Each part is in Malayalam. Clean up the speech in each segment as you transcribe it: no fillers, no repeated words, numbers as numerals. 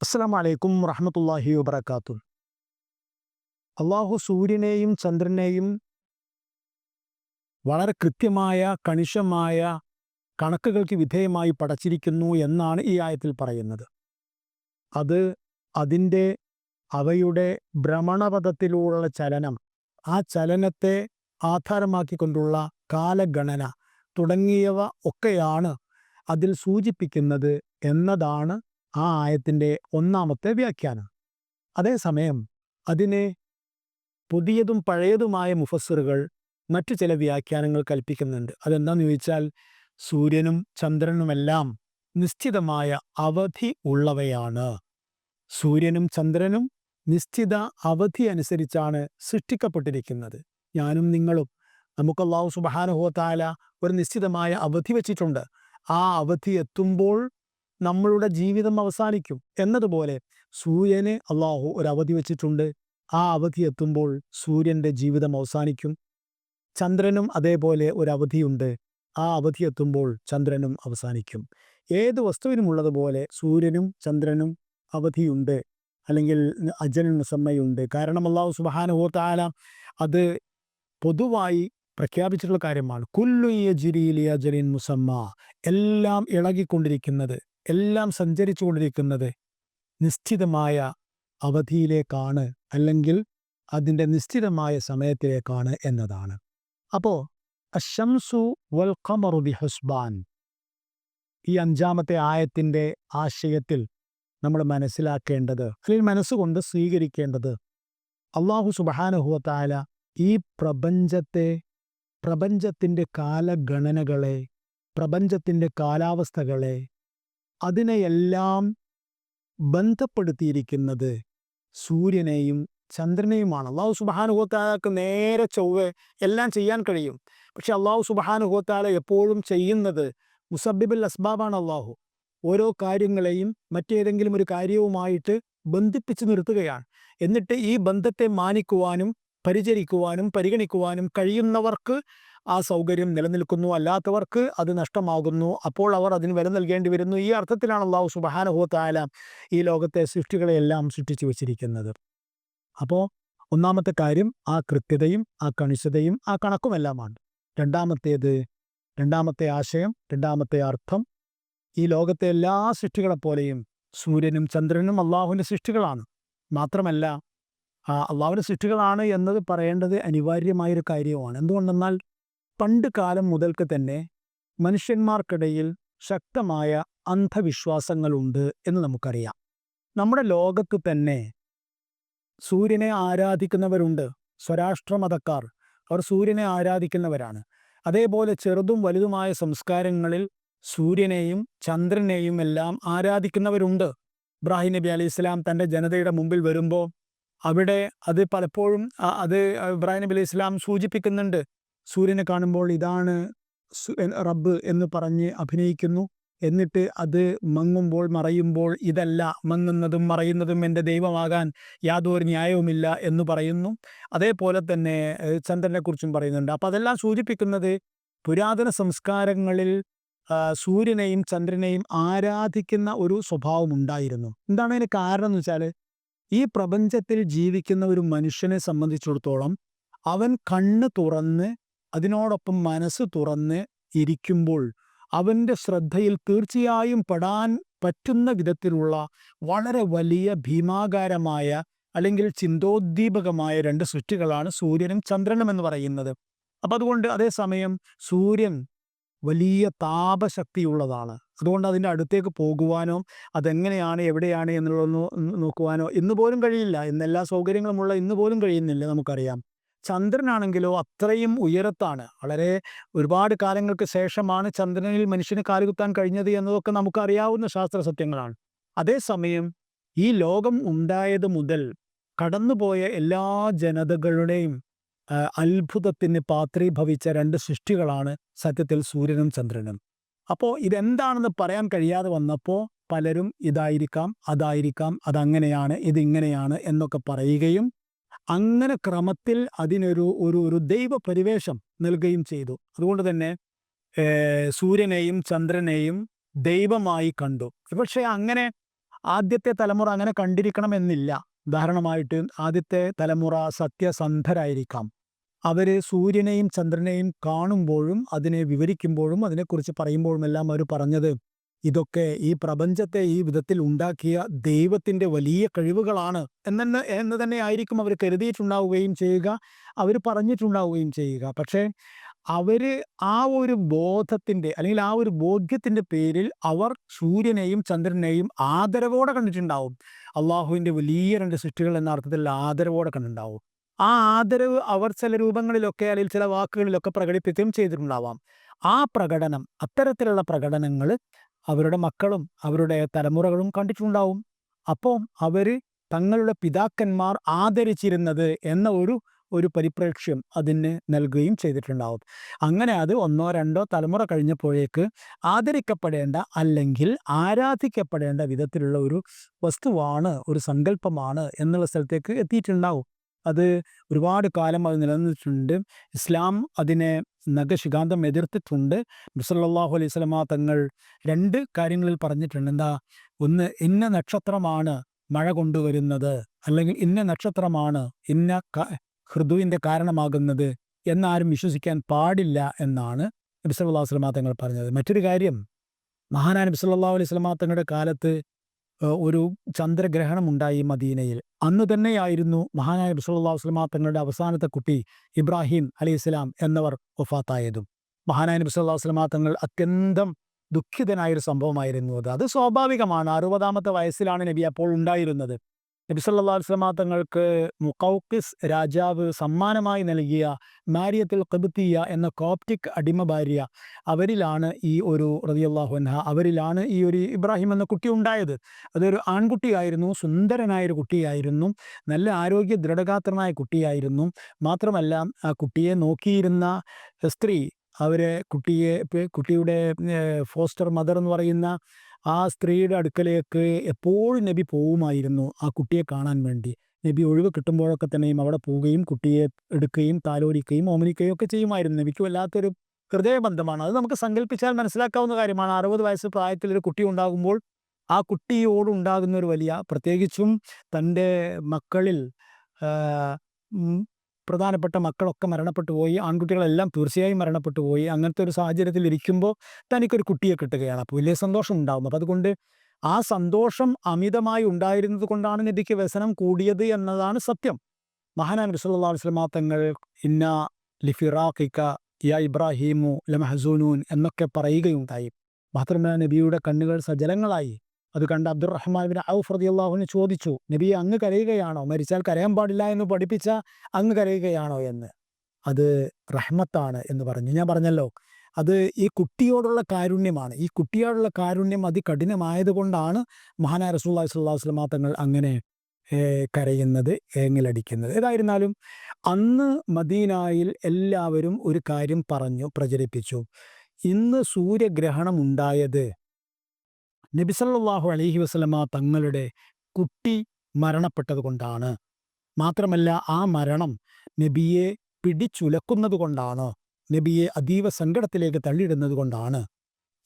അസ്സലാമു അലൈക്കും വറഹ്മത്തുള്ളാഹി വബറകാതുഹു. അള്ളാഹു സൂര്യനെയും ചന്ദ്രനെയും വളരെ കൃത്യമായ കണിശമായ കണക്കുകൾക്ക് വിധേയമായി പടച്ചിരിക്കുന്നു എന്നാണ് ഈ ആയത്തിൽ പറയുന്നത്. അത് അതിൻ്റെ അവയുടെ ഭ്രമണപഥത്തിലൂടെയുള്ള ചലനം, ആ ചലനത്തെ ആധാരമാക്കിക്കൊണ്ടുള്ള കാലഗണന തുടങ്ങിയവ ഒക്കെയാണ് അതിൽ സൂചിപ്പിക്കുന്നത് എന്നതാണ് ആ ആയത്തിൻ്റെ ഒന്നാമത്തെ വ്യാഖ്യാനം. അതേസമയം അതിനെ പുതിയതും പഴയതുമായ മുഫസ്സിറുകൾ മറ്റു ചില വ്യാഖ്യാനങ്ങൾ കൽപ്പിക്കുന്നുണ്ട്. അതെന്താണെന്ന് ചോദിച്ചാൽ, സൂര്യനും ചന്ദ്രനുമെല്ലാം നിശ്ചിതമായ അവധി ഉള്ളവയാണ്. സൂര്യനും ചന്ദ്രനും നിശ്ചിത അവധി അനുസരിച്ചാണ് സൃഷ്ടിക്കപ്പെട്ടിരിക്കുന്നത്. ഞാനും നിങ്ങളും, നമുക്ക് അല്ലാഹു സുബ്ഹാനഹു വ തആല ഒരു നിശ്ചിതമായ അവധി വച്ചിട്ടുണ്ട്. ആ അവധി എത്തുമ്പോൾ നമ്മളുടെ ജീവിതം അവസാനിക്കും എന്നതുപോലെ സൂര്യന് അള്ളാഹു ഒരു അവധി വച്ചിട്ടുണ്ട്. ആ അവധി എത്തുമ്പോൾ സൂര്യൻ്റെ ജീവിതം അവസാനിക്കും. ചന്ദ്രനും അതേപോലെ ഒരു അവധിയുണ്ട്. ആ അവധി എത്തുമ്പോൾ ചന്ദ്രനും അവസാനിക്കും. ഏത് വസ്തുവിനുമുള്ളതുപോലെ സൂര്യനും ചന്ദ്രനും അവധിയുണ്ട്, അല്ലെങ്കിൽ അജൽ മുസമ്മയുണ്ട്. കാരണം അല്ലാഹു സുബ്ഹാനഹു വ തആല അത് പൊതുവായി പ്രഖ്യാപിച്ചിട്ടുള്ള കാര്യമാണ്. കുല്ലു യജ്രി ലിഅജലിൻ മുസമ്മ, എല്ലാം ഇളകിക്കൊണ്ടിരിക്കുന്നത്, എല്ലാം സഞ്ചരിച്ചുകൊണ്ടിരിക്കുന്നത് നിശ്ചിതമായ അവധിയിലേക്കാണ്, അല്ലെങ്കിൽ അതിൻ്റെ നിശ്ചിതമായ സമയത്തിലേക്കാണ് എന്നതാണ്. അപ്പോൾ അശംസു വൽ ഖമറു ബിഹുസ്ബാൻ, ഈ അഞ്ചാമത്തെ ആയത്തിൻ്റെ ആശയത്തിൽ നമ്മൾ മനസ്സിലാക്കേണ്ടത്, അല്ലെങ്കിൽ മനസ്സുകൊണ്ട് സ്വീകരിക്കേണ്ടത്, അല്ലാഹു സുബ്ഹാനഹു വ തആല ഈ പ്രപഞ്ചത്തിൻ്റെ കാലഗണനകളെ, പ്രപഞ്ചത്തിൻ്റെ കാലാവസ്ഥകളെ, അതിനെയെല്ലാം ബന്ധപ്പെടുത്തിയിരിക്കുന്നത് സൂര്യനെയും ചന്ദ്രനെയുമാണ്. അല്ലാഹു സുബ്ഹാനഹു വ തആലക്ക് നേരെ ചൊവ്വെ എല്ലാം ചെയ്യാൻ കഴിയും. പക്ഷെ അല്ലാഹു സുബ്ഹാനഹു വ തആല എപ്പോഴും ചെയ്യുന്നത് മുസബ്ബിബുൽ അസ്ബാബാണ്. അല്ലാഹു ഓരോ കാര്യങ്ങളെയും മറ്റേതെങ്കിലും ഒരു കാര്യവുമായിട്ട് ബന്ധിപ്പിച്ച് നിർത്തുകയാണ്. എന്നിട്ട് ഈ ബന്ധത്തെ മാനിക്കുവാനും പരിചരിക്കുവാനും പരിഗണിക്കുവാനും കഴിയുന്നവർക്ക് ആ സൗകര്യം നിലനിൽക്കുന്നു, അല്ലാത്തവർക്ക് അത് നഷ്ടമാകുന്നു. അപ്പോൾ അവർ അതിന് വില നൽകേണ്ടി വരുന്നു. ഈ അർത്ഥത്തിലാണ് അല്ലാഹു സുബ്ഹാനഹു വ തആല ഈ ലോകത്തെ സൃഷ്ടികളെയെല്ലാം സൃഷ്ടിച്ചു വച്ചിരിക്കുന്നത്. അപ്പോൾ ഒന്നാമത്തെ കാര്യം ആ കൃത്യതയും ആ കണിശതയും ആ കണക്കുമെല്ലാമാണ്. രണ്ടാമത്തെ ആശയം, രണ്ടാമത്തെ അർത്ഥം, ഈ ലോകത്തെ എല്ലാ സൃഷ്ടികളെപ്പോലെയും സൂര്യനും ചന്ദ്രനും അള്ളാഹുവിൻ്റെ സൃഷ്ടികളാണ്. മാത്രമല്ല, അള്ളാഹുവിൻ്റെ സൃഷ്ടികളാണ് എന്നത് പറയേണ്ടത് അനിവാര്യമായൊരു കാര്യമാണ്. എന്തുകൊണ്ടെന്നാൽ പണ്ട് കാലം മുതൽക്ക് തന്നെ മനുഷ്യന്മാർക്കിടയിൽ ശക്തമായ അന്ധവിശ്വാസങ്ങളുണ്ട് എന്ന് നമുക്കറിയാം. നമ്മുടെ ലോകത്ത് തന്നെ സൂര്യനെ ആരാധിക്കുന്നവരുണ്ട്. സ്വരാഷ്ട്രമതക്കാർ, അവർ സൂര്യനെ ആരാധിക്കുന്നവരാണ്. അതേപോലെ ചെറുതും വലുതുമായ സംസ്കാരങ്ങളിൽ സൂര്യനെയും ചന്ദ്രനെയും എല്ലാം ആരാധിക്കുന്നവരുണ്ട്. ഇബ്രാഹിം നബി അലൈഹി ഇസ്ലാം തൻ്റെ ജനതയുടെ മുമ്പിൽ വരുമ്പോൾ അവിടെ അത് പലപ്പോഴും അത് ഇബ്രാഹിം നബി അലൈഹി ഇസ്ലാം സൂചിപ്പിക്കുന്നുണ്ട്. സൂര്യനെ കാണുമ്പോൾ ഇതാണ് റബ്ബ് എന്ന് പറഞ്ഞ് അഭിനയിക്കുന്നു. എന്നിട്ട് അത് മങ്ങുമ്പോൾ മറയുമ്പോൾ ഇതല്ല, മങ്ങുന്നതും മറയുന്നതും എൻ്റെ ദൈവമാകാൻ യാതൊരു ന്യായവുമില്ല എന്ന് പറയുന്നു. അതേപോലെ തന്നെ ചന്ദ്രനെക്കുറിച്ചും പറയുന്നുണ്ട്. അപ്പോൾ അതെല്ലാം സൂചിപ്പിക്കുന്നത് പുരാതന സംസ്കാരങ്ങളിൽ സൂര്യനെയും ചന്ദ്രനെയും ആരാധിക്കുന്ന ഒരു സ്വഭാവം ഉണ്ടായിരുന്നു. എന്താണ് അതിന് കാരണം എന്ന് വെച്ചാൽ, ഈ പ്രപഞ്ചത്തിൽ ജീവിക്കുന്ന ഒരു മനുഷ്യനെ സംബന്ധിച്ചിടത്തോളം അവൻ കണ്ണ് തുറന്ന് അതിനോടൊപ്പം മനസ്സ് തുറന്ന് ഇരിക്കുമ്പോൾ അവൻ്റെ ശ്രദ്ധയിൽ തീർച്ചയായും പെടാൻ പറ്റുന്ന വിധത്തിലുള്ള വളരെ വലിയ ഭീമാകാരമായ അല്ലെങ്കിൽ ചിന്തോദ്ദീപകമായ രണ്ട് സൃഷ്ടികളാണ് സൂര്യനും ചന്ദ്രനും എന്ന് പറയുന്നത്. അപ്പം അതുകൊണ്ട് അതേസമയം സൂര്യൻ വലിയ താപശക്തിയുള്ളതാണ്. അതുകൊണ്ട് അതിൻ്റെ അടുത്തേക്ക് പോകുവാനോ അതെങ്ങനെയാണ് എവിടെയാണ് എന്നുള്ളതൊന്ന് നോക്കുവാനോ ഇന്ന് പോലും കഴിയില്ല. ഇന്നെല്ലാ സൗകര്യങ്ങളുമുള്ള ഇന്ന് പോലും കഴിയുന്നില്ല, നമുക്കറിയാം. ചന്ദ്രനാണെങ്കിലോ അത്രയും ഉയരത്താണ്. വളരെ ഒരുപാട് കാലങ്ങൾക്ക് ശേഷമാണ് ചന്ദ്രനിൽ മനുഷ്യന് കാലുകുത്താൻ കഴിഞ്ഞത് എന്നതൊക്കെ നമുക്കറിയാവുന്ന ശാസ്ത്ര സത്യങ്ങളാണ്. അതേസമയം ഈ ലോകം ഉണ്ടായത് മുതൽ കടന്നുപോയ എല്ലാ ജനതകളുടെയും അത്ഭുതത്തിന് പാത്രീഭവിച്ച രണ്ട് സൃഷ്ടികളാണ് സത്യത്തിൽ സൂര്യനും ചന്ദ്രനും. അപ്പോൾ ഇതെന്താണെന്ന് പറയാൻ കഴിയാതെ വന്നപ്പോൾ പലരും ഇതായിരിക്കാം, അതായിരിക്കാം, അതങ്ങനെയാണ്, ഇതിങ്ങനെയാണ് എന്നൊക്കെ പറയുകയും അങ്ങനെ ക്രമത്തിൽ അതിനൊരു ഒരു ദൈവപരിവേഷം നൽകുകയും ചെയ്തു. അതുകൊണ്ട് തന്നെ സൂര്യനെയും ചന്ദ്രനെയും ദൈവമായി കണ്ടു. പക്ഷേ അങ്ങനെ ആദ്യത്തെ തലമുറ അങ്ങനെ കണ്ടിരിക്കണമെന്നില്ല. ഉദാഹരണമായിട്ട് ആദ്യത്തെ തലമുറ സത്യസന്ധരായിരിക്കാം. അവര് സൂര്യനെയും ചന്ദ്രനെയും കാണുമ്പോഴും അതിനെ വിവരിക്കുമ്പോഴും അതിനെക്കുറിച്ച് പറയുമ്പോഴുമെല്ലാം അവർ പറഞ്ഞത്, ഇതൊക്കെ ഈ പ്രപഞ്ചത്തെ ഈ വിധത്തിൽ ഉണ്ടാക്കിയ ദൈവത്തിൻ്റെ വലിയ കഴിവുകളാണ് എന്ന് തന്നെ ആയിരിക്കും അവർ കരുതിയിട്ടുണ്ടാവുകയും ചെയ്യുക, അവർ പറഞ്ഞിട്ടുണ്ടാവുകയും ചെയ്യുക. പക്ഷേ അവര് ആ ഒരു ബോധത്തിൻ്റെ അല്ലെങ്കിൽ ആ ഒരു ബോധ്യത്തിൻ്റെ പേരിൽ അവർ സൂര്യനെയും ചന്ദ്രനെയും ആദരവോടെ കണ്ടിട്ടുണ്ടാവും. അള്ളാഹുവിൻ്റെ വലിയ രണ്ട് സൃഷ്ടികൾ എന്ന അർത്ഥത്തിൽ ആദരവോടെ കണ്ടിട്ടുണ്ടാവും. ആ ആദരവ് അവർ ചില രൂപങ്ങളിലൊക്കെ അല്ലെങ്കിൽ ചില വാക്കുകളിലൊക്കെ പ്രകടിപ്പിക്കുകയും ചെയ്തിട്ടുണ്ടാവാം. ആ പ്രകടനം, അത്തരത്തിലുള്ള പ്രകടനങ്ങൾ അവരുടെ മക്കളും അവരുടെ തലമുറകളും കണ്ടിട്ടുണ്ടാവും. അപ്പോൾ അവർ തങ്ങളുടെ പിതാക്കന്മാർ ആദരിച്ചിരുന്നത് എന്ന ഒരു പരിപ്രേക്ഷ്യം അതിന് നൽകുകയും ചെയ്തിട്ടുണ്ടാവും. അങ്ങനെ അത് ഒന്നോ രണ്ടോ തലമുറ കഴിഞ്ഞപ്പോഴേക്ക് ആദരിക്കപ്പെടേണ്ട അല്ലെങ്കിൽ ആരാധിക്കപ്പെടേണ്ട വിധത്തിലുള്ള ഒരു വസ്തുവാണ്, ഒരു സങ്കല്പമാണ് എന്നുള്ള സ്ഥലത്തേക്ക് എത്തിയിട്ടുണ്ടാവും. അത് ഒരുപാട് കാലം അത് നിലനിന്നിട്ടുണ്ട്. ഇസ്ലാം അതിനെ നഖശിഖാന്തം എതിർത്തിട്ടുണ്ട്. നബി സല്ലല്ലാഹു അലൈഹി വസല്ലമ തങ്ങൾ രണ്ട് കാര്യങ്ങളിൽ പറഞ്ഞിട്ടുണ്ട്. എന്താ? ഒന്ന്, ഇന്ന നക്ഷത്രമാണ് മഴ കൊണ്ടുവരുന്നത്, അല്ലെങ്കിൽ ഇന്ന നക്ഷത്രമാണ് ഇന്ന ഋതുവിൻ്റെ കാരണമാകുന്നത് എന്നാരും വിശ്വസിക്കാൻ പാടില്ല എന്നാണ് നബി സല്ലല്ലാഹു അലൈഹി വസല്ലമ തങ്ങൾ പറഞ്ഞത്. മറ്റൊരു കാര്യം, മഹാനായ നബി സല്ലല്ലാഹു അലൈഹി വസല്ലമ തങ്ങളുടെ കാലത്ത് ഒരു ചന്ദ്രഗ്രഹണം ഉണ്ടായി മദീനയിൽ. അന്ന് തന്നെയായിരുന്നു മഹാനായ നബി സല്ലല്ലാഹു അലൈഹി വസല്ലമ തങ്ങളുടെ അവസാനത്തെ കുട്ടി ഇബ്രാഹിം അലൈഹിസ്സലാം എന്നവർ വഫാത്തായതും. മഹാനായ നബി സല്ലല്ലാഹു അലൈഹി വസല്ലമ തങ്ങൾ അത്യന്തം ദുഃഖിതനായൊരു സംഭവമായിരുന്നു അത്. അത് സ്വാഭാവികമാണ്. 60-ാമത്തെ വയസ്സിലാണ് നബി അപ്പോൾ ഉണ്ടായിരുന്നത്. നബി സല്ലല്ലാഹു അലൈഹി വസല്ലമ തങ്ങൾക്ക് മുഖൗഖിസ് രാജാവ് സമ്മാനമായി നൽകിയ മാരിയത്തുൽ ഖിബ്തിയ്യ എന്ന കോപ്റ്റിക് അടിമ ഭാര്യ, അവരിലാണ് ഈ ഒരു റളിയല്ലാഹു അൻഹ, അവരിലാണ് ഈ ഒരു ഇബ്രാഹിം എന്ന കുട്ടി ഉണ്ടായത്. അതൊരു ആൺകുട്ടിയായിരുന്നു, സുന്ദരനായൊരു കുട്ടിയായിരുന്നു, നല്ല ആരോഗ്യ ദൃഢഗാത്രനായ കുട്ടിയായിരുന്നു. മാത്രമല്ല ആ കുട്ടിയെ നോക്കിയിരുന്ന സ്ത്രീ, അവരെ കുട്ടിയുടെ ഫോസ്റ്റർ മദർ എന്ന് പറയുന്ന ആ സ്ത്രീയുടെ അടുക്കലേക്ക് എപ്പോഴും നബി പോവുമായിരുന്നു ആ കുട്ടിയെ കാണാൻ വേണ്ടി. നബി ഒഴിവ് കിട്ടുമ്പോഴൊക്കെ തന്നെയും അവിടെ പോവുകയും കുട്ടിയെ എടുക്കുകയും താലോലിക്കുകയും ഓമനിക്കുകയും ഒക്കെ ചെയ്യുമായിരുന്നു. നബിക്ക് വല്ലാത്തൊരു ഹൃദയബന്ധമാണ്. അത് നമുക്ക് സങ്കല്പിച്ചാൽ മനസ്സിലാക്കാവുന്ന കാര്യമാണ്. 60 വയസ്സ് പ്രായത്തിലൊരു കുട്ടി ഉണ്ടാകുമ്പോൾ ആ കുട്ടിയോടുണ്ടാകുന്ന ഒരു വലിയ, പ്രത്യേകിച്ചും തൻ്റെ മക്കളിൽ പ്രധാനപ്പെട്ട മക്കളൊക്കെ മരണപ്പെട്ടു പോയി, ആൺകുട്ടികളെല്ലാം തീർച്ചയായും മരണപ്പെട്ടു പോയി. അങ്ങനത്തെ ഒരു സാഹചര്യത്തിൽ ഇരിക്കുമ്പോൾ തനിക്കൊരു കുട്ടിയെ കിട്ടുകയാണ്. അപ്പോൾ വലിയ സന്തോഷം ഉണ്ടാകും. അപ്പം അതുകൊണ്ട് ആ സന്തോഷം അമിതമായി ഉണ്ടായിരുന്നത് കൊണ്ടാണ് നബിക്ക് വ്യസനം കൂടിയത് എന്നതാണ് സത്യം. മഹാനായ നബി സല്ലല്ലാഹു അലൈഹി വസല്ലമ തങ്ങൾ ഇന്ന ലിഫിറാഖിക യാ ഇബ്രാഹീമു ലമഹ്സൂനൂൻ എന്നൊക്കെ പറയുകയുണ്ടായി. മാത്രമല്ല നബിയുടെ കണ്ണുകൾ സജലങ്ങളായി. അത് കണ്ട് അബ്ദുറഹ്മാൻ ബിൻ ഔഫ് റളിയല്ലാഹു അൻഹു ചോദിച്ചു, നബിയെ അങ്ങ് കരയുകയാണോ? മരിച്ചാൽ കരയാൻ പാടില്ല എന്ന് പഠിപ്പിച്ച അങ്ങ് കരയുകയാണോ എന്ന്. അത് റഹ്മത്താണ് എന്ന് പറഞ്ഞു. ഞാൻ പറഞ്ഞല്ലോ, അത് ഈ കുട്ടിയോടുള്ള കാരുണ്യമാണ്. ഈ കുട്ടിയോടുള്ള കാരുണ്യം അതികഠിനമായതുകൊണ്ടാണ് മഹാനായ റസൂലുള്ളാഹി സ്വല്ലല്ലാഹു അലൈഹി വസല്ലം തങ്ങൾ അങ്ങനെ കരയുന്നത്, ഏങ്ങലടിക്കുന്നത്. ഏതായിരുന്നാലും അന്ന് മദീനായിൽ എല്ലാവരും ഒരു കാര്യം പറഞ്ഞു പ്രചരിപ്പിച്ചു. ഇന്ന് സൂര്യഗ്രഹണം ഉണ്ടായത് നബി സല്ലല്ലാഹു അലൈഹി വസല്ലമ തങ്ങളുടെ കുട്ടി മരണപ്പെട്ടത് കൊണ്ടാണ്. മാത്രമല്ല ആ മരണം നബിയെ പിടിച്ചുലക്കുന്നത് കൊണ്ടാണ്, നബിയെ അതീവ സങ്കടത്തിലേക്ക് തള്ളിയിടുന്നത് കൊണ്ടാണ്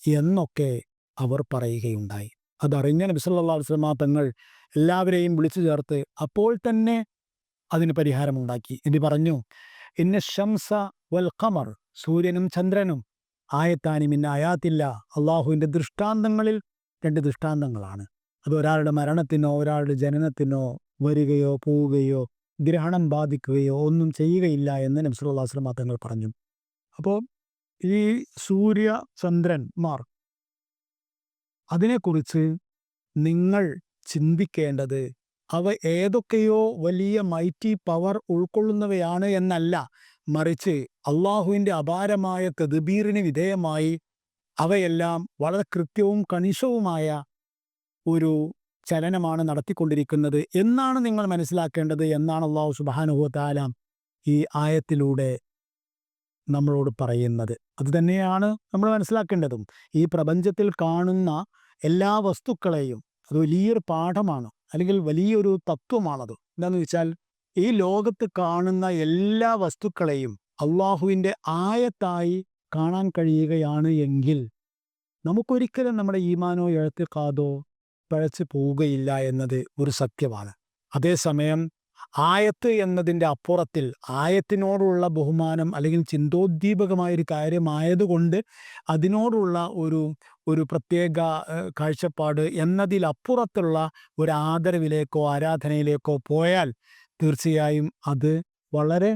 എന്നൊക്കെ അവർ പറയുകയുണ്ടായി. അതറിഞ്ഞ നബി സല്ലല്ലാഹു അലൈഹി വസല്ലമ തങ്ങൾ എല്ലാവരെയും വിളിച്ചു ചേർത്ത് അപ്പോൾ തന്നെ അതിന് പരിഹാരമുണ്ടാക്കി. നബി പറഞ്ഞു, ഇന്ന ശംസ വൽ ഖമർ, സൂര്യനും ചന്ദ്രനും ആയത്താനി മിൻ ആയാത്തില്ല, അള്ളാഹുവിൻ്റെ ദൃഷ്ടാന്തങ്ങളിൽ 2 ദൃഷ്ടാന്തങ്ങളാണ്. അത് ഒരാളുടെ മരണത്തിനോ ഒരാളുടെ ജനനത്തിനോ വരികയോ പോവുകയോ ഗ്രഹണം ബാധിക്കുകയോ ഒന്നും ചെയ്യുകയില്ല എന്ന് നബി സല്ലല്ലാഹു അലൈഹി വസല്ലം തങ്ങൾ പറഞ്ഞു. അപ്പോൾ ഈ സൂര്യ ചന്ദ്രന്മാർ, അതിനെക്കുറിച്ച് നിങ്ങൾ ചിന്തിക്കേണ്ടത് അവ ഏതൊക്കെയോ വലിയ മൈറ്റി പവർ ഉൾക്കൊള്ളുന്നവയാണ് എന്നല്ല, മറിച്ച് അള്ളാഹുവിൻ്റെ അപാരമായ തദ്ബീറിന് വിധേയമായി അവയെല്ലാം വളരെ കൃത്യവും കണിശവുമായ ഒരു ചലനമാണ് നടത്തിക്കൊണ്ടിരിക്കുന്നത് എന്നാണ് നിങ്ങൾ മനസ്സിലാക്കേണ്ടത് എന്നാണ് അള്ളാഹു സുബ്ഹാനഹു വ തആല ഈ ആയത്തിലൂടെ നമ്മളോട് പറയുന്നത്. അതുതന്നെയാണ് നമ്മൾ മനസ്സിലാക്കേണ്ടതും. ഈ പ്രപഞ്ചത്തിൽ കാണുന്ന എല്ലാ വസ്തുക്കളെയും, അത് വലിയൊരു പാഠമാണ്, അല്ലെങ്കിൽ വലിയൊരു തത്വമാണത്. എന്താണെന്ന് വെച്ചാൽ, ഈ ലോകത്ത് കാണുന്ന എല്ലാ വസ്തുക്കളെയും അള്ളാഹുവിൻ്റെ ആയത്തായി കാണാൻ കഴിയുകയാണ് എങ്കിൽ നമുക്കൊരിക്കലും നമ്മുടെ ഈമാനോ എഴുത്തിക്കാതോ തെറ്റിപ്പഴച്ച് പോവുകയില്ല എന്നത് ഒരു സത്യമാണ്. അതേസമയം ആയത്ത് എന്നതിൻ്റെ അപ്പുറത്തിൽ ആയത്തിനോടുള്ള ബഹുമാനം അല്ലെങ്കിൽ ചിന്തോദ്ദീപകമായൊരു കാര്യമായതുകൊണ്ട് അതിനോടുള്ള ഒരു പ്രത്യേക കാഴ്ചപ്പാട് എന്നതിലപ്പുറത്തുള്ള ഒരു ആദരവിലേക്കോ ആരാധനയിലേക്കോ പോയാൽ തീർച്ചയായും അത് വളരെ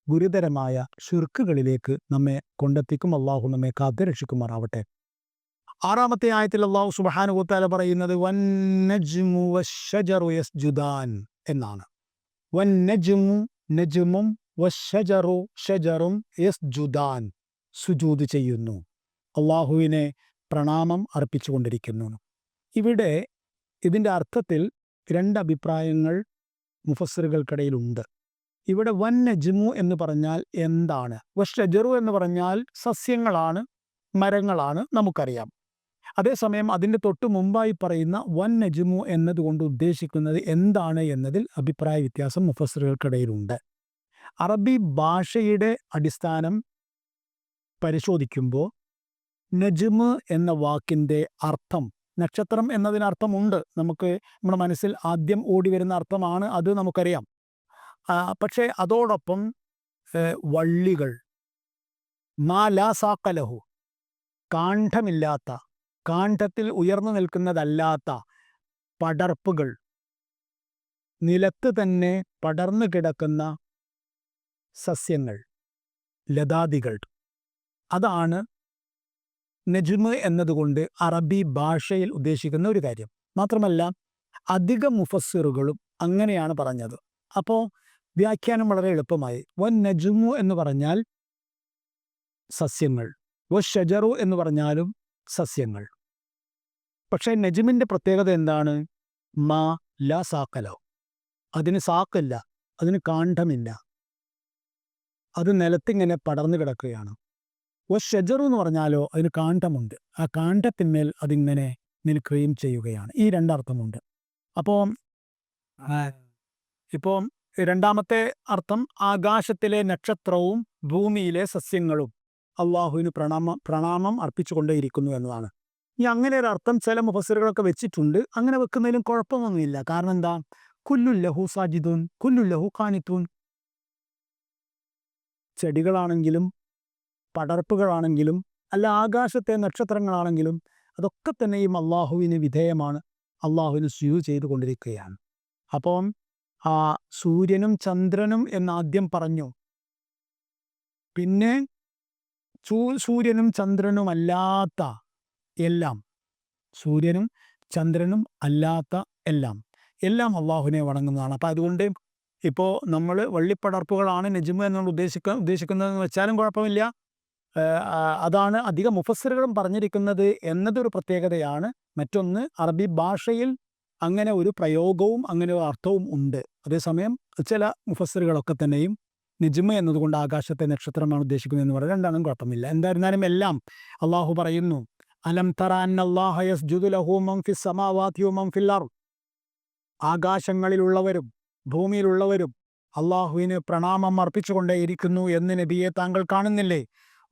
ഗുരുതരമായ ഷിർക്കുകളിലേക്ക് നമ്മെ കൊണ്ടെത്തിക്കും. അള്ളാഹു നമ്മെ കാത്തുരക്ഷിക്കുമാറാവട്ടെ. 6-ാമത്തെ ആയത്തിൽ അള്ളാഹു സുബ്ഹാനഹു വ തആല പറയുന്നത് വന്നജ്മു വശ്ശജറു യസ്ജുദാൻ എന്നാണ്. വന്നജ്മു നജ്മും വശ്ശജറു ഷജറും യസ്ജുദാൻ സുജൂദ് ചെയ്യുന്നു, അള്ളാഹുവിനെ പ്രണാമം അർപ്പിച്ചുകൊണ്ടിരിക്കുന്നു. ഇവിടെ ഇതിൻ്റെ അർത്ഥത്തിൽ 2 അഭിപ്രായങ്ങൾ മുഫസ്സിറുകൾക്കിടയിലുണ്ട്. ഇവിടെ വന്നജ്മു എന്ന് പറഞ്ഞാൽ എന്താണ്? വശ്ശജറു എന്ന് പറഞ്ഞാൽ സസ്യങ്ങളാണ്, മരങ്ങളാണ്, നമുക്കറിയാം. അതേസമയം അതിൻ്റെ തൊട്ട് മുമ്പായി പറയുന്ന വന്നജ്മു എന്നതുകൊണ്ട് ഉദ്ദേശിക്കുന്നത് എന്താണ് എന്നതിൽ അഭിപ്രായ വ്യത്യാസം മുഫസ്സിറുകൾക്കിടയിലുണ്ട്. അറബി ഭാഷയുടെ അടിസ്ഥാനം പരിശോധിക്കുമ്പോൾ നജ്മ് എന്ന വാക്കിൻ്റെ അർത്ഥം, നക്ഷത്രം എന്നതിനർത്ഥമുണ്ട്. നമുക്ക് നമ്മുടെ മനസ്സിൽ ആദ്യം ഓടി വരുന്ന അർത്ഥമാണ് അത്, നമുക്കറിയാം. പക്ഷേ അതോടൊപ്പം വള്ളികൾ, മാ ലാ സാഖലഹു, കാണ്ഡമില്ലാത്ത, കാണ്ഡത്തിൽ ഉയർന്നു നിൽക്കുന്നതല്ലാത്ത പടർപ്പുകൾ, നിലത്ത് തന്നെ പടർന്നു കിടക്കുന്ന സസ്യങ്ങൾ, ലതാദികൾ, അതാണ് നജ്മ് എന്നതുകൊണ്ട് അറബി ഭാഷയിൽ ഉദ്ദേശിക്കുന്ന ഒരു കാര്യം. മാത്രമല്ല അധിക മുഫസ്സിറുകളും അങ്ങനെയാണ് പറഞ്ഞത്. അപ്പോൾ വ്യാഖ്യാനം വളരെ എളുപ്പമായി. വൻ നജ്മു എന്ന് പറഞ്ഞാൽ സസ്യങ്ങൾ, വശ്ശജറു എന്ന് പറഞ്ഞാലും സസ്യങ്ങൾ. പക്ഷേ നജ്മിൻ്റെ പ്രത്യേകത എന്താണ്? മാ ലാ സാക്കലോ, അതിന് സാക്കില്ല, അതിന് കാണ്ഡമില്ല, അത് നിലത്തിങ്ങനെ പടർന്നു കിടക്കുകയാണ്. വശ്ശജറു എന്ന് പറഞ്ഞാലോ അതിന് കാണ്ഡമുണ്ട്, ആ കാണ്ഡത്തിന്മേൽ അതിങ്ങനെ നിൽക്കുകയും ചെയ്യുകയാണ്. ഈ 2 അർത്ഥമുണ്ട്. അപ്പോൾ രണ്ടാമത്തെ അർത്ഥം ആകാശത്തിലെ നക്ഷത്രവും ഭൂമിയിലെ സസ്യങ്ങളും അള്ളാഹുവിന് പ്രണാമം അർപ്പിച്ചുകൊണ്ടേയിരിക്കുന്നു എന്നതാണ്. ഈ അങ്ങനെ ഒരു അർത്ഥം ചില മുഫസ്സിറുകളൊക്കെ വെച്ചിട്ടുണ്ട്. അങ്ങനെ വെക്കുന്നതിലും കുഴപ്പമൊന്നുമില്ല. കാരണം എന്താ? കുല്ലുല്ലഹു സാജിദൂൻ കുല്ലുല്ലഹു ഖാനിത്തൂൻ. ചെടികളാണെങ്കിലും പടർപ്പുകളാണെങ്കിലും അല്ല ആകാശത്തെ നക്ഷത്രങ്ങളാണെങ്കിലും അതൊക്കെ തന്നെയും അള്ളാഹുവിന് വിധേയമാണ്, അള്ളാഹുവിന് സുജൂദ് ചെയ്തുകൊണ്ടിരിക്കുകയാണ്. അപ്പം സൂര്യനും ചന്ദ്രനും എന്നാദ്യം പറഞ്ഞു, പിന്നെ സൂര്യനും ചന്ദ്രനുമല്ലാത്ത എല്ലാം, സൂര്യനും ചന്ദ്രനും അല്ലാത്ത എല്ലാം അള്ളാഹുവിനെ വണങ്ങുന്നതാണ്. അപ്പം അതുകൊണ്ട് ഇപ്പോൾ നമ്മൾ വള്ളിപ്പടർപ്പുകളാണ് നജ്മ് എന്നുള്ള ഉദ്ദേശിക്കുന്നതെന്ന് വെച്ചാലും കുഴപ്പമില്ല. അതാണ് അധിക മുഫസ്സിറുകളും പറഞ്ഞിരിക്കുന്നത് എന്നതൊരു പ്രത്യേകതയാണ്. മറ്റൊന്ന്, അറബി ഭാഷയിൽ അങ്ങനെ ഒരു പ്രയോഗവും അങ്ങനെ ഒരു അർത്ഥവും ഉണ്ട്. അതേസമയം ചില മുഫസ്സിറുകളൊക്കെ തന്നെയും നജ്മ് എന്നതുകൊണ്ട് ആകാശത്തെ നക്ഷത്രമാണ് ഉദ്ദേശിക്കുന്നത് എന്ന് പറയുന്നത്. രണ്ടാണെന്നും കുഴപ്പമില്ല. എന്തായിരുന്നാലും എല്ലാം അള്ളാഹു പറയുന്നു, അലം തറ അന്നല്ലാഹ യസ്ജുദു ലഹു മൻ ഫിസ് സമാവാതി വമൻ ഫിൽ അർദ്. ആകാശങ്ങളിലുള്ളവരും ഭൂമിയിലുള്ളവരും അള്ളാഹുവിന് പ്രണാമം അർപ്പിച്ചുകൊണ്ടേയിരിക്കുന്നു എന്ന് നബിയെ താങ്കൾ കാണുന്നില്ലേ?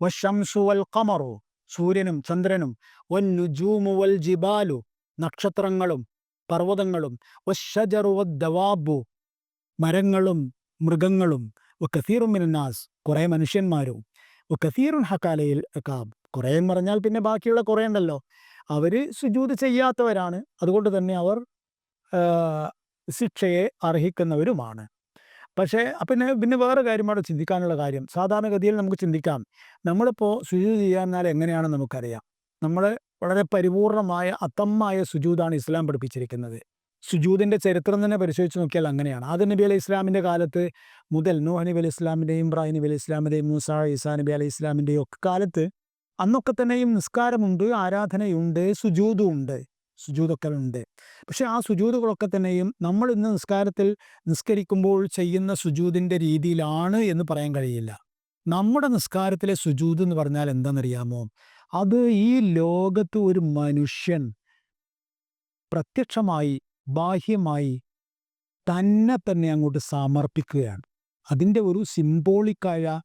വശംസു വൽ ഖമറു, സൂര്യനും ചന്ദ്രനും, വന്നുജൂമു വൽ ജിബാലു, നക്ഷത്രങ്ങളും പർവ്വതങ്ങളും, വശജറു വദ്ദവാബു, മരങ്ങളും മൃഗങ്ങളും, വകസീറുൻ മിനന്നാസ്, കുറേ മനുഷ്യന്മാരും, വകസീറുൻ ഹഖാലയിൽ അകാബ്, കുറേ എന്ന് പറഞ്ഞാൽ പിന്നെ ബാക്കിയുള്ള കുറേ ഉണ്ടല്ലോ, അവർ സുജൂദ് ചെയ്യാത്തവരാണ്. അതുകൊണ്ട് തന്നെ അവർ ശിക്ഷയെ അർഹിക്കുന്നവരുമാണ്. പക്ഷേ പിന്നെ വേറെ കാര്യമാണ് ചിന്തിക്കാനുള്ള കാര്യം. സാധാരണഗതിയിൽ നമുക്ക് ചിന്തിക്കാം, നമ്മളിപ്പോൾ സുജൂദ് ചെയ്യാന്നാൽ എങ്ങനെയാണെന്ന് നമുക്കറിയാം. നമ്മൾ വളരെ പരിപൂർണമായ അത്തമായ സുജൂദാണ് ഇസ്ലാം പഠിപ്പിച്ചിരിക്കുന്നത്. സുജൂദിൻ്റെ ചരിത്രം തന്നെ പരിശോധിച്ച് നോക്കിയാൽ അങ്ങനെയാണ്. ആദം നബി അലൈഹി ഇസ്ലാമിൻ്റെ കാലത്ത് മുതൽ നൂഹ് നബി അലൈഹി ഇസ്ലാമിൻ്റെയും ഇബ്രാഹിം നബി അലൈഹി ഇസ്ലാമിൻ്റെയും മൂസ ഈസാ നബി അലൈഹി ഇസ്ലാമിൻ്റെയും ഒക്കെ കാലത്ത് അന്നൊക്കെ തന്നെയും നിസ്കാരമുണ്ട്, ആരാധനയുണ്ട്, സുജൂദുണ്ട്, സുജൂദൊക്കെ ഉണ്ട്. പക്ഷേ ആ സുജൂദുകളൊക്കെ തന്നെയും നമ്മൾ ഇന്ന് നിസ്കരിക്കുമ്പോൾ ചെയ്യുന്ന സുജൂദിൻ്റെ രീതിയിലാണ് എന്ന് പറയാൻ കഴിയില്ല. നമ്മുടെ നിസ്കാരത്തിലെ സുജൂദ് എന്ന് പറഞ്ഞാൽ എന്താണെന്നറിയാമോ? അത് ഈ ലോകത്ത് ഒരു മനുഷ്യൻ പ്രത്യക്ഷമായി ബാഹ്യമായി തന്നെ അങ്ങോട്ട് സമർപ്പിക്കുകയാണ്. അതിൻ്റെ ഒരു സിംബോളിക്കായ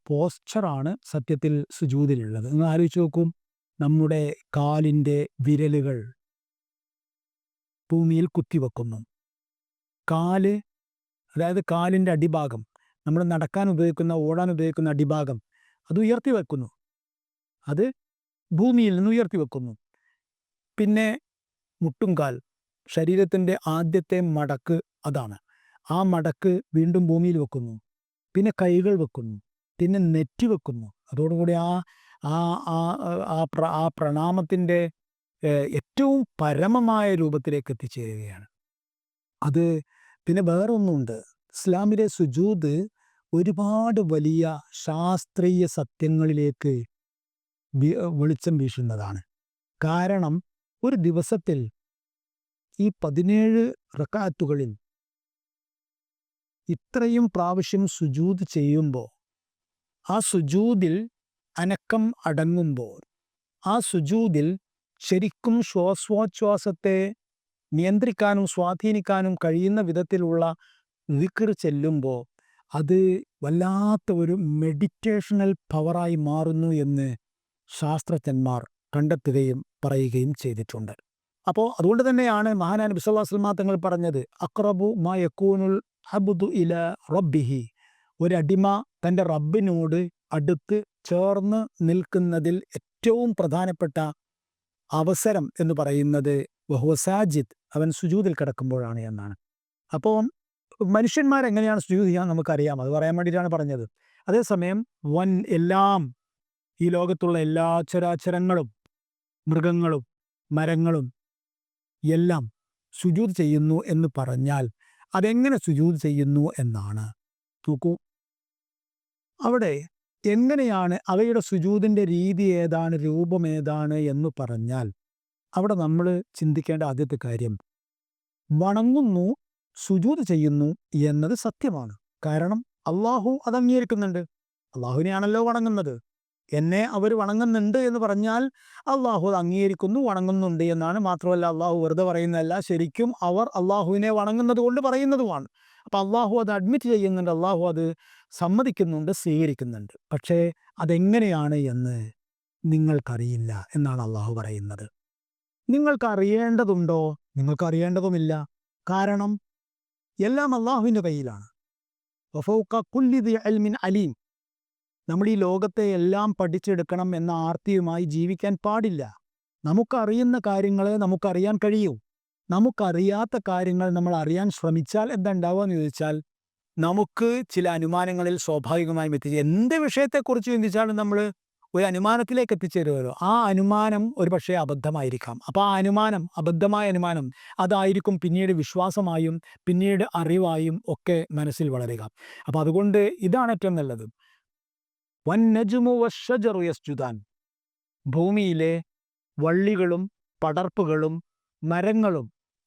പോസ്ചറാണ് സത്യത്തിൽ സുജൂദിലുള്ളത്. നിങ്ങൾ ആലോചിച്ച് നോക്കും, നമ്മുടെ കാലിൻ്റെ വിരലുകൾ ഭൂമിയിൽ കുത്തിവെക്കുന്നു. കാല്, അതായത് കാലിൻ്റെ അടിഭാഗം, നമ്മൾ നടക്കാൻ ഉപയോഗിക്കുന്ന, ഓടാൻ ഉപയോഗിക്കുന്ന അടിഭാഗം, അത് ഉയർത്തി വെക്കുന്നു. അത് ഭൂമിയിൽ നിന്ന് ഉയർത്തി വെക്കുന്നു. പിന്നെ മുട്ടുംകാൽ, ശരീരത്തിൻ്റെ ആദ്യത്തെ മടക്ക് അതാണ്. ആ മടക്ക് വീണ്ടും ഭൂമിയിൽ വെക്കുന്നു. പിന്നെ കൈകൾ വെക്കുന്നു. പിന്നെ നെറ്റി വെക്കുന്നു. അതോടുകൂടി ആ പ്രണാമത്തിൻ്റെ ഏറ്റവും പരമമായ രൂപത്തിലേക്ക് എത്തിച്ചേരുകയാണ്. അത് പിന്നെ വേറൊന്നുണ്ട്. ഇസ്ലാമിലെ സുജൂദ് ഒരുപാട് വലിയ ശാസ്ത്രീയ സത്യങ്ങളിലേക്ക് വെളിച്ചം വീശുന്നതാണ്. കാരണം ഒരു ദിവസത്തിൽ ഈ 17 റക്അത്തുകളിൽ ഇത്രയും പ്രാവശ്യം സുജൂദ് ചെയ്യുമ്പോൾ, ആ സുജൂദിൽ അനക്കം അടങ്ങുമ്പോൾ, ആ സുജൂദിൽ ശരിക്കും ശ്വാസോച്ഛ്വാസത്തെ നിയന്ത്രിക്കാനും സ്വാധീനിക്കാനും കഴിയുന്ന വിധത്തിലുള്ള ദിക്ർ ചെല്ലുമ്പോൾ അത് വല്ലാത്ത ഒരു മെഡിറ്റേഷണൽ പവറായി മാറുന്നു എന്ന് ശാസ്ത്രജ്ഞന്മാർ കണ്ടെത്തുകയും പറയുകയും ചെയ്തിട്ടുണ്ട്. അപ്പോൾ അതുകൊണ്ട് തന്നെയാണ് മഹാനായ നബി സല്ലല്ലാഹു അലൈഹി വസല്ലം തങ്ങൾ പറഞ്ഞത്, അഖ്റബു മാ യകൂനുൽ അബ്ദു ഇലാ റബ്ബിഹി, ഒരടിമ തൻ്റെ റബ്ബിനോട് അടുത്ത് ചേർന്ന് നിൽക്കുന്നതിൽ ഏറ്റവും പ്രധാനപ്പെട്ട അവസരം എന്ന് പറയുന്നത് വഹുവ സാജിദ്, അവൻ സുജൂദിൽ കിടക്കുമ്പോഴാണ് എന്നാണ്. അപ്പോൾ മനുഷ്യന്മാരെങ്ങനെയാണ് സുജൂദ് ചെയ്യാൻ നമുക്കറിയാം, അത് പറയാൻ വേണ്ടിയിട്ടാണ് പറഞ്ഞത്. അതേസമയം എല്ലാം, ഈ ലോകത്തുള്ള എല്ലാ ചരാചരങ്ങളും, മൃഗങ്ങളും മരങ്ങളും എല്ലാം സുജൂദ് ചെയ്യുന്നു എന്ന് പറഞ്ഞാൽ അതെങ്ങനെ സുജൂദ് ചെയ്യുന്നു എന്നാണ്. നോക്കൂ, അവിടെ എങ്ങനെയാണ് അവയുടെ സുജൂദിൻ്റെ രീതി ഏതാണ്, രൂപം ഏതാണ് എന്ന് പറഞ്ഞാൽ അവിടെ നമ്മൾ ചിന്തിക്കേണ്ട ആദ്യത്തെ കാര്യം, വണങ്ങുന്നു, സുജൂദ് ചെയ്യുന്നു എന്നത് സത്യമാണ്. കാരണം അള്ളാഹു അത് അംഗീകരിക്കുന്നുണ്ട്. അള്ളാഹുവിനെയാണല്ലോ വണങ്ങുന്നത്. എന്നെ അവർ വണങ്ങുന്നുണ്ട് എന്ന് പറഞ്ഞാൽ അള്ളാഹു അത് അംഗീകരിക്കുന്നു, വണങ്ങുന്നുണ്ട് എന്നാണ്. മാത്രമല്ല അള്ളാഹു വെറുതെ പറയുന്നതല്ല, ശരിക്കും അവർ അള്ളാഹുവിനെ വണങ്ങുന്നത് കൊണ്ട് പറയുന്നതുമാണ്. അപ്പം അള്ളാഹു അത് അഡ്മിറ്റ് ചെയ്യുന്നുണ്ട്, അള്ളാഹു അത് സമ്മതിക്കുന്നുണ്ട്, സ്വീകരിക്കുന്നുണ്ട്. പക്ഷേ അതെങ്ങനെയാണ് എന്ന് നിങ്ങൾക്കറിയില്ല എന്നാണ് അള്ളാഹു പറയുന്നത്. നിങ്ങൾക്കറിയേണ്ടതുണ്ടോ? നിങ്ങൾക്കറിയേണ്ടതുമില്ല. കാരണം എല്ലാം അള്ളാഹുവിൻ്റെ കയ്യിലാണ്. വഫൗക കുല്ലി ദി ഇൽമിൻ അലീം. നമ്മൾ ഈ ലോകത്തെ എല്ലാം പഠിച്ചെടുക്കണം എന്ന ആർത്തിയുമായി ജീവിക്കാൻ പാടില്ല. നമുക്കറിയുന്ന കാര്യങ്ങളെ നമുക്കറിയാൻ കഴിയൂ. നമുക്കറിയാത്ത കാര്യങ്ങൾ നമ്മൾ അറിയാൻ ശ്രമിച്ചാൽ എന്താ ഉണ്ടാവുക എന്ന് ചോദിച്ചാൽ, നമുക്ക് ചില അനുമാനങ്ങളിൽ സ്വാഭാവികമായും എത്തിച്ചേരും. എന്ത് വിഷയത്തെക്കുറിച്ച് ചിന്തിച്ചാലും നമ്മൾ ഒരു അനുമാനത്തിലേക്ക് എത്തിച്ചേരുമല്ലോ. ആ അനുമാനം ഒരു പക്ഷേ അബദ്ധമായിരിക്കാം. അപ്പോൾ ആ അനുമാനം, അബദ്ധമായ അനുമാനം, അതായിരിക്കും പിന്നീട് വിശ്വാസമായും പിന്നീട് അറിവായും ഒക്കെ മനസ്സിൽ വളരുക. അപ്പോൾ അതുകൊണ്ട് ഇതാണ് ഏറ്റവും നല്ലത്. വന്നജ്മു വശജറു യസ്ജുദാൻ, ഭൂമിയിലെ വള്ളികളും പടർപ്പുകളും മരങ്ങളും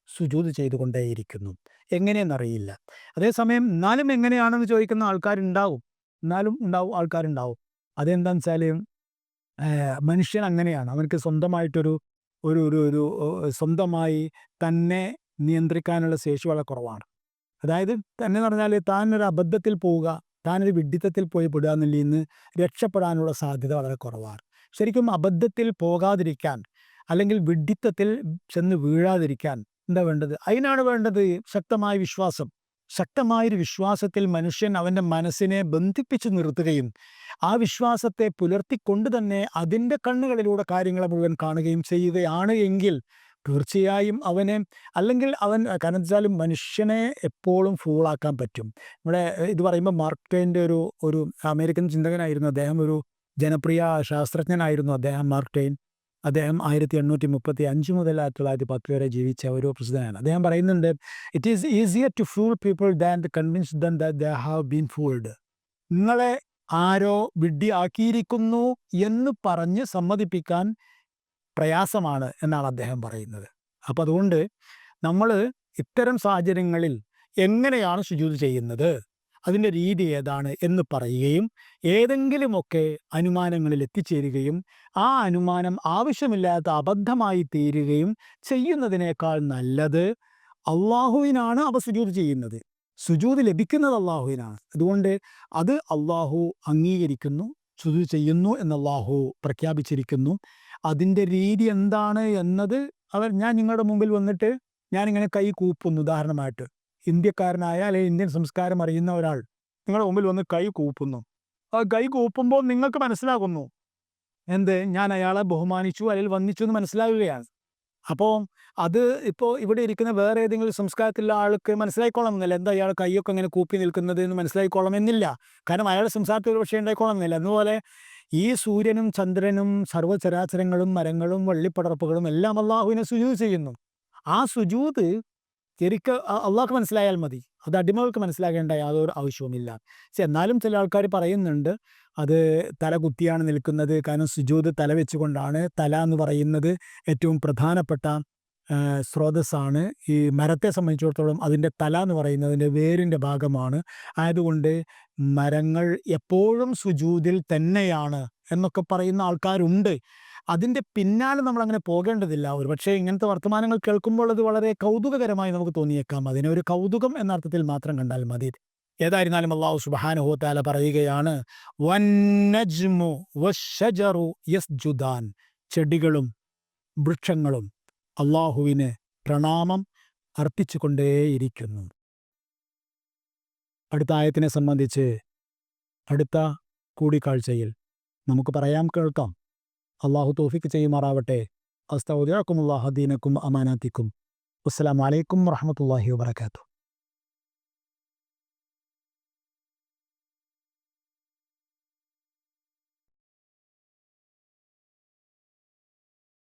സുജൂദ് ചെയ്തുകൊണ്ടേയിരിക്കുന്നു. എങ്ങനെയെന്നറിയില്ല. അതേസമയം എന്നാലും എങ്ങനെയാണെന്ന് ചോദിക്കുന്ന ആൾക്കാരുണ്ടാവും. ആൾക്കാരുണ്ടാവും. അതെന്താണെന്ന് വെച്ചാൽ മനുഷ്യൻ അങ്ങനെയാണ്. അവനക്ക് സ്വന്തമായിട്ടൊരു ഒരു ഒരു ഒരു സ്വന്തമായി തന്നെ നിയന്ത്രിക്കാനുള്ള ശേഷി വളരെ കുറവാണ്. അതായത് തന്നെ എന്ന് പറഞ്ഞാൽ താനൊരു അബദ്ധത്തിൽ പോവുക, താനൊരു വിഡ്ഢിത്തത്തിൽ പോയി പെടുക എന്നുള്ളതിൽ നിന്ന് രക്ഷപ്പെടാനുള്ള സാധ്യത വളരെ കുറവാണ്. ശരിക്കും അബദ്ധത്തിൽ പോകാതിരിക്കാൻ, അല്ലെങ്കിൽ വിഡ്ഢിത്തത്തിൽ ചെന്ന് വീഴാതിരിക്കാൻ എന്താ വേണ്ടത്? അതിനാണ് വേണ്ടത് ശക്തമായ വിശ്വാസം. ശക്തമായൊരു വിശ്വാസത്തിൽ മനുഷ്യൻ അവൻ്റെ മനസ്സിനെ ബന്ധിപ്പിച്ചു നിർത്തുകയും ആ വിശ്വാസത്തെ പുലർത്തിക്കൊണ്ട് തന്നെ അതിൻ്റെ കണ്ണുകളിലൂടെ കാര്യങ്ങളെ മുഴുവൻ കാണുകയും ചെയ്യുകയാണ് എങ്കിൽ തീർച്ചയായും അവനെ, അല്ലെങ്കിൽ കാരണം വെച്ചാലും മനുഷ്യനെ എപ്പോഴും ഫൂളാക്കാൻ പറ്റും. ഇവിടെ ഇത് പറയുമ്പോൾ മാർക്ക് ട്വെയിൻ്റെ ഒരു അമേരിക്കൻ ചിന്തകനായിരുന്നു. അദ്ദേഹം ഒരു ജനപ്രിയ ശാസ്ത്രജ്ഞനായിരുന്നു. Mark Twain. അദ്ദേഹം 1835 മുതൽ 1910 വരെ ജീവിച്ച ഒരു പ്രസിദ്ധനാണ്. അദ്ദേഹം പറയുന്നുണ്ട്, it is easier to fool people than to convince them that they have been fooled. നിങ്ങളെ ആരോ വിഡ്ഢിയാക്കിയിരിക്കുന്നു എന്ന് പറഞ്ഞ് സമ്മതിപ്പിക്കാൻ പ്രയാസമാണ് എന്നാണ് അദ്ദേഹം പറയുന്നത്. അപ്പോൾ അതുകൊണ്ട് നമ്മൾ ഇത്തരം സാഹചര്യങ്ങളിൽ എങ്ങനെയാണ് സുജൂദ് ചെയ്യുന്നത്, അതിൻ്റെ രീതി ഏതാണ് എന്ന് പറയുകയും ഏതെങ്കിലുമൊക്കെ അനുമാനങ്ങളിൽ എത്തിച്ചേരുകയും ആ അനുമാനം ആവശ്യമില്ലാത്ത അബദ്ധമായി തീരുകയും ചെയ്യുന്നതിനേക്കാൾ നല്ലത് അള്ളാഹുവിനാണ് അവ സുജൂദ് ചെയ്യുന്നത്. സുജൂദ് ലഭിക്കുന്നത് അള്ളാഹുവിനാണ്. അതുകൊണ്ട് അത് അള്ളാഹു അംഗീകരിക്കുന്നു, സുജൂദ് ചെയ്യുന്നു എന്ന് അള്ളാഹു പ്രഖ്യാപിച്ചിരിക്കുന്നു. അതിൻ്റെ രീതി എന്താണ് എന്നത് ഞാൻ നിങ്ങളുടെ മുമ്പിൽ വന്നിട്ട് ഞാനിങ്ങനെ കൈ കൂപ്പുന്നു ഉദാഹരണമായിട്ട്. ഇന്ത്യക്കാരനായ അല്ലെങ്കിൽ ഇന്ത്യൻ സംസ്കാരം അറിയുന്ന ഒരാൾ നിങ്ങളുടെ മുമ്പിൽ വന്ന് കൈ കൂപ്പുന്നു. ആ കൈ കൂപ്പുമ്പോൾ നിങ്ങൾക്ക് മനസ്സിലാകുന്നു എന്ത്, ഞാൻ അയാളെ ബഹുമാനിച്ചു അല്ലെങ്കിൽ വന്ദിച്ചു എന്ന് മനസ്സിലാവുകയാണ്. അപ്പോൾ അത് ഇപ്പോൾ ഇവിടെ ഇരിക്കുന്ന വേറെ ഏതെങ്കിലും സംസ്കാരത്തിലുള്ള ആൾക്ക് മനസ്സിലായിക്കോളണമെന്നില്ല, എന്താ അയാൾ കൈയൊക്കെ ഇങ്ങനെ കൂപ്പി നിൽക്കുന്നത് എന്ന് മനസ്സിലായിക്കോളണമെന്നില്ല. കാരണം അയാളുടെ സംസാരത്തിൽ ഒരു പക്ഷേ ഉണ്ടായിക്കോളണമെന്നില്ല. അതുപോലെ ഈ സൂര്യനും ചന്ദ്രനും സർവ്വചരാചരങ്ങളും മരങ്ങളും വള്ളിപ്പടർപ്പുകളും എല്ലാം അള്ളാഹുവിനെ സുജൂദ് ചെയ്യുന്നു. ആ സുജൂദ് ശരിക്ക് അള്ളാഹ്ക്ക് മനസ്സിലായാൽ മതി, അത് അടിമകൾക്ക് മനസ്സിലാകേണ്ട യാതൊരു ആവശ്യവുമില്ല. പക്ഷെ എന്നാലും ചില ആൾക്കാർ പറയുന്നുണ്ട് അത് തല കുത്തിയാണ് നിൽക്കുന്നത്, കാരണം സുജൂദ് തല വെച്ചുകൊണ്ടാണ്. തല എന്ന് പറയുന്നത് ഏറ്റവും പ്രധാനപ്പെട്ട സ്രോതസ്സാണ്. ഈ മരത്തെ സംബന്ധിച്ചിടത്തോളം അതിൻ്റെ തല എന്ന് പറയുന്നതിൻ്റെ വേരിൻ്റെ ഭാഗമാണ്. ആയതുകൊണ്ട് മരങ്ങൾ എപ്പോഴും സുജൂദിൽ തന്നെയാണ് എന്നൊക്കെ പറയുന്ന ആൾക്കാരുണ്ട്. അതിൻ്റെ പിന്നാലെ നമ്മളങ്ങനെ പോകേണ്ടതില്ല. ഒരുപക്ഷേ ഇങ്ങനത്തെ വർത്തമാനങ്ങൾ കേൾക്കുമ്പോൾ അത് വളരെ കൗതുകകരമായി നമുക്ക് തോന്നിയേക്കാം. അതിനെ ഒരു കൗതുകം എന്ന അർത്ഥത്തിൽ മാത്രം കണ്ടാൽ മതി. ഏതായിരുന്നാലും അല്ലാഹു സുബ്ഹാനഹു വ തആല പറയുകയാണ്, വന്നജ്മു വശജറു യസ്ജുദാൻ, ചെടികളും വൃക്ഷങ്ങളും അള്ളാഹുവിന് പ്രണാമം അർപ്പിച്ചുകൊണ്ടേയിരിക്കുന്നു. അടുത്ത ആയത്തിനെ സംബന്ധിച്ച് അടുത്ത കൂടിക്കാഴ്ചയിൽ നമുക്ക് പറയാം, കേൾക്കാം. അള്ളാഹു തൗഫീഖ് ചെയ്യുമാറാവട്ടെ. അസ്തൗദിഉകുമുല്ലാഹ ദീനക്കും അമാനാത്തിക്കും. അസ്സലാമു അലൈക്കും വറഹ്മത്തുള്ളാഹി വബറകാതുഹു.